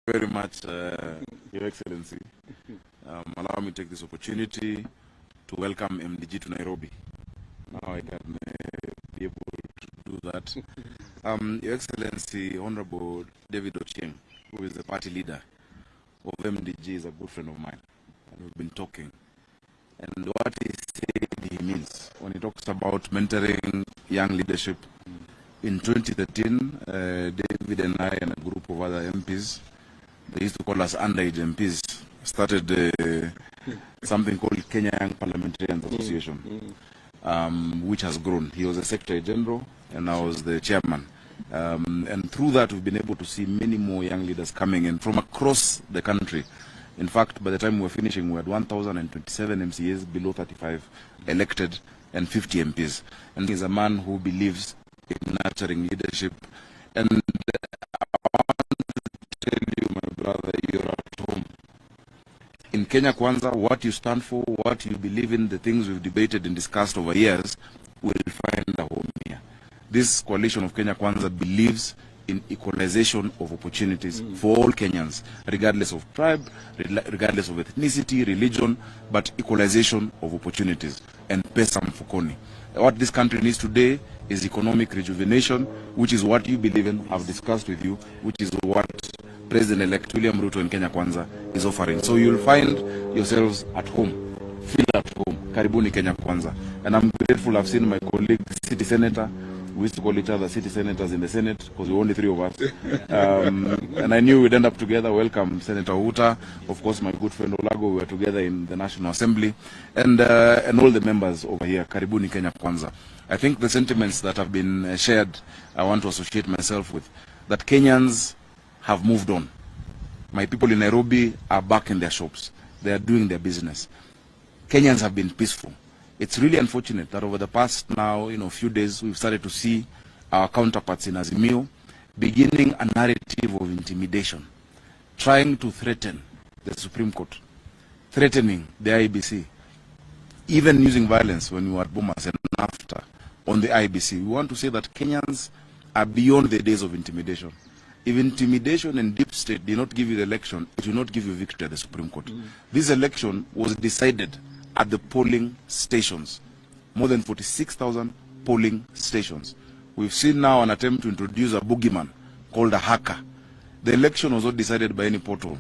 very much, Your Excellency. Allow me to take this opportunity to welcome MDG to Nairobi. Now I can be able to do that. Your Excellency, Honorable David Ochieng, who is the party leader of MDG, is a good friend of mine. And we've been talking. And what he said he means when he talks about mentoring young leadership. In 2013, David and I and a group of other MPs, they used to call us underage MPs, started something called Kenya Young Parliamentarians Association, which has grown. He was the Secretary General and I was the Chairman. And through that, we've been able to see many more young leaders coming in from across the country. In fact, by the time we were finishing, we had 1,027 MCAs below 35 elected and 50 MPs. And he's a man who believes in nurturing leadership. And I want to tell you, my brother, you're at home. In Kenya Kwanza, what you stand for, what you believe in, the things we've debated and discussed over years, will find a home here. This coalition of Kenya Kwanza believes in equalization of opportunities for all Kenyans, regardless of tribe, regardless of ethnicity, religion, but equalization of opportunities and pesa mfukoni. What this country needs today is economic rejuvenation, which is what you believe in, I've discussed with you, which is what President-elect William Ruto in Kenya Kwanza is offering. So you'll find yourselves at home, feel at home. Karibuni Kenya Kwanza. And I'm grateful I've seen my colleague, City Senator. We used to call each other city senators in the Senate because we were only 3 of us. And I knew we'd end up together. Welcome, Senator Uta. Of course, my good friend Olago, we were together in the National Assembly. And all the members over here, Karibuni Kenya Kwanza. I think the sentiments that have been shared, I want to associate myself with, that Kenyans have moved on. My people in Nairobi are back in their shops. They are doing their business. Kenyans have been peaceful. It's really unfortunate that over the past now, few days, we've started to see our counterparts in Azimio beginning a narrative of intimidation, trying to threaten the Supreme Court, threatening the IBC, even using violence when we were at Bomas and after on the IBC. We want to say that Kenyans are beyond the days of intimidation. If intimidation and deep state did not give you the election, it will not give you victory at the Supreme Court. This election was decided at the polling stations, more than 46,000 polling stations. We've seen now an attempt to introduce a boogeyman called a hacker. The election was not decided by any portal.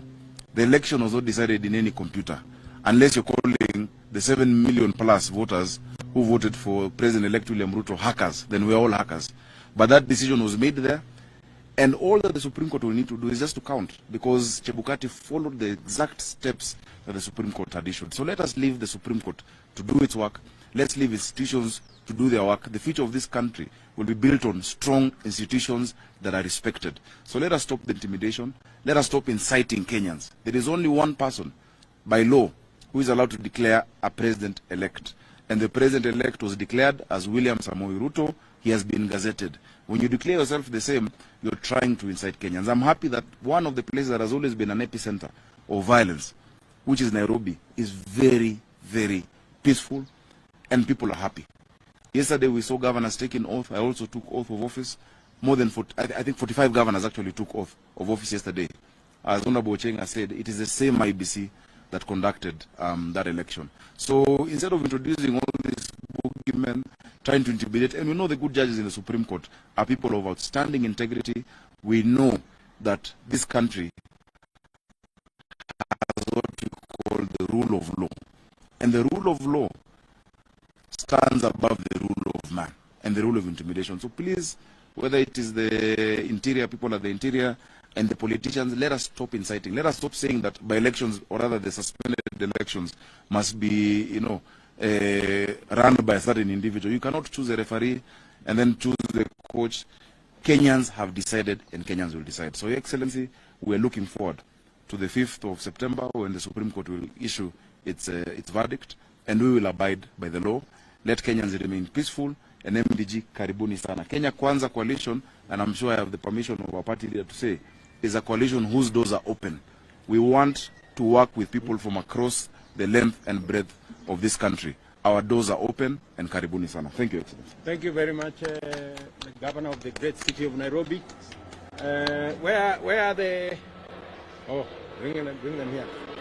The election was not decided in any computer, unless you're calling the 7 million plus voters who voted for President-elect William Ruto hackers. Then we're all hackers. But that decision was made there, and all that the Supreme Court will need to do is just to count, because Chebukati followed the exact steps that the Supreme Court had issued. So let us leave the Supreme Court to do its work. Let's leave institutions to do their work. The future of this country will be built on strong institutions that are respected. So let us stop the intimidation. Let us stop inciting Kenyans. There is only one person by law who is allowed to declare a president-elect. And the president-elect was declared as William Samoei Ruto. He has been gazetted. When you declare yourself the same, you're trying to incite Kenyans. I'm happy that one of the places that has always been an epicenter of violence, which is Nairobi, is very, very peaceful, and people are happy. Yesterday we saw governors taking oath. I also took oath of office. More than 40, I think 45 governors actually took oath of office yesterday. As Honorable Ochieng has said, it is the same IBC that conducted that election. So instead of introducing all these boogeymen, trying to intimidate, and we know the good judges in the Supreme Court are people of outstanding integrity. We know that this country has what we call the rule of law. And the rule of law stands above the rule of man and the rule of intimidation. So please, whether it is the interior, people at the interior, and the politicians, let us stop inciting. Let us stop saying that by elections, or rather the suspended elections, must be, run by a certain individual. You cannot choose a referee and then choose the coach. Kenyans have decided, and Kenyans will decide. So, Your Excellency, we are looking forward to the 5th of September when the Supreme Court will issue its verdict, and we will abide by the law. Let Kenyans remain peaceful, and MDG karibuni sana. Kenya Kwanza coalition, and I'm sure I have the permission of our party leader to say, is a coalition whose doors are open. We want to work with people from across the length and breadth of this country. Our doors are open, and karibuni sana. Thank you, Excellency. Thank you very much, the Governor of the great city of Nairobi. Where are the Oh, bring them here.